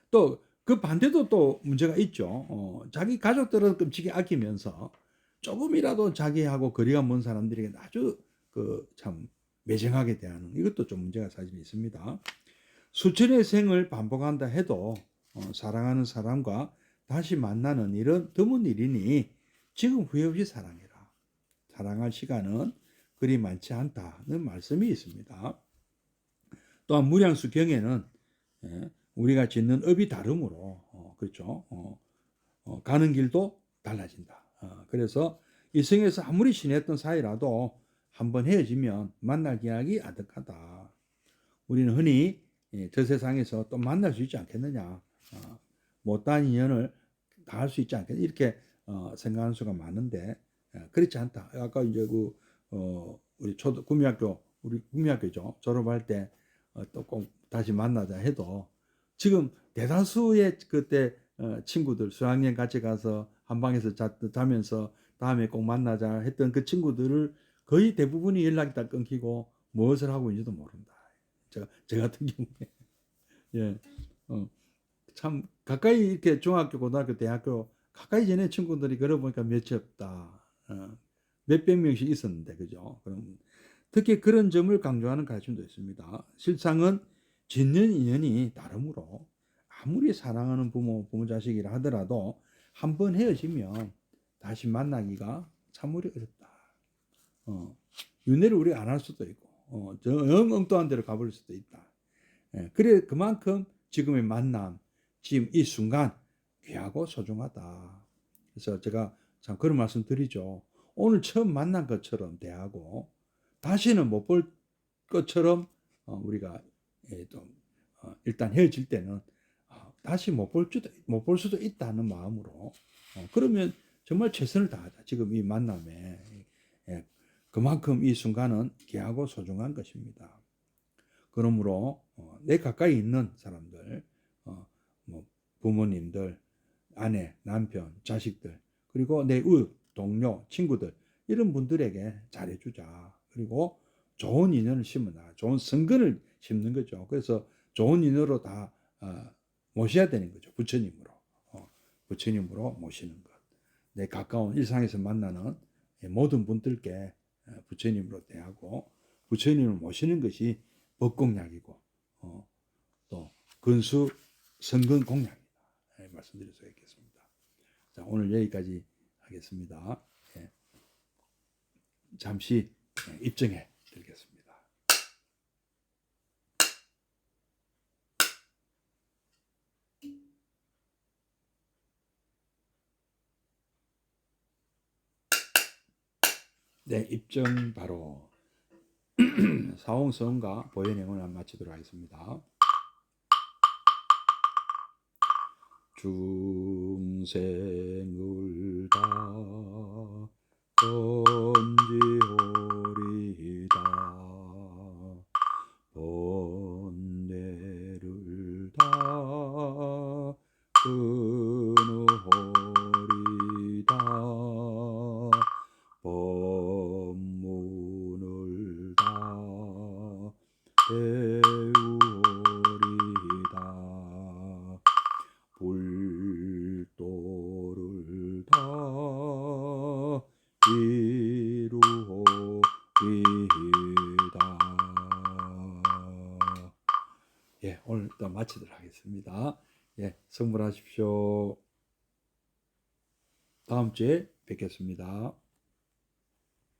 또 그 반대도 또 문제가 있죠. 자기 가족들은 끔찍이 아끼면서 조금이라도 자기하고 거리가 먼 사람들에게 아주 참 매정하게 대하는 이것도 좀 문제가 사실 있습니다. 수천의 생을 반복한다 해도 사랑하는 사람과 다시 만나는 일은 드문 일이니 지금 후회 없이 사랑해라. 사랑할 시간은 그리 많지 않다는 말씀이 있습니다. 또한 무량수경에는 우리가 짓는 업이 다르므로 그렇죠. 가는 길도 달라진다. 그래서 이승에서 아무리 친했던 사이라도 한번 헤어지면 만날 기약이 아득하다. 우리는 흔히 저 세상에서 또 만날 수 있지 않겠느냐. 못다한 인연을 다 할 수 있지 않겠느냐. 이렇게 생각하는 수가 많은데 그렇지 않다. 아까 이제 우리 구미학교죠. 졸업할 때 또 꼭 다시 만나자 해도 지금 대다수의 그때 친구들 수학여행 같이 가서 한 방에서 자면서 다음에 꼭 만나자 했던 그 친구들을 거의 대부분이 연락이 다 끊기고 무엇을 하고 있는지도 모른다. 저 같은 경우에 예, 참 가까이 이렇게 중학교, 고등학교, 대학교 가까이 지낸 친구들이 그러보니까 몇이 없다. 몇백 명씩 있었는데 그죠? 그럼 특히 그런 점을 강조하는 가르침도 있습니다. 실상은 짓는 인연이 다르므로 아무리 사랑하는 부모 자식이라 하더라도 한 번 헤어지면 다시 만나기가 참으리 어렵다. 윤회를 우리가 안 할 수도 있고, 저 엉뚱한 데로 가버릴 수도 있다. 예, 그래 그만큼 지금의 만남, 지금 이 순간 귀하고 소중하다. 그래서 제가 참 그런 말씀 드리죠. 오늘 처음 만난 것처럼 대하고 다시는 못 볼 것처럼 우리가 또 일단 헤어질 때는 다시 못 볼 수도 있다는 마음으로 그러면 정말 최선을 다하자. 지금 이 만남에 예, 그만큼 이 순간은 귀하고 소중한 것입니다. 그러므로 내 가까이 있는 사람들, 뭐 부모님들, 아내, 남편, 자식들, 그리고 내 동료, 친구들 이런 분들에게 잘해주자. 그리고 좋은 인연을 심어놔. 좋은 성근을 심는 거죠. 그래서 좋은 인연으로 다 모셔야 되는 거죠. 부처님으로. 부처님으로 모시는 것. 내 가까운 일상에서 만나는 모든 분들께 부처님으로 대하고 부처님을 모시는 것이 법공약이고 또 근수 성근 공약이다. 말씀드릴 수 있겠습니다. 자, 오늘 여기까지 하겠습니다. 잠시 입증해 드리겠습니다. 네, 입증 바로 사홍성과 보현행을 마치도록 하겠습니다. 중생을 다 건지오리다 번뇌를 다 끊으오리다 법문을 다 배우오리다 불도를 다 이루오리다. 예, 오늘 또 마치도록 하겠습니다. 예, 성불하십시오. 다음 주에 뵙겠습니다.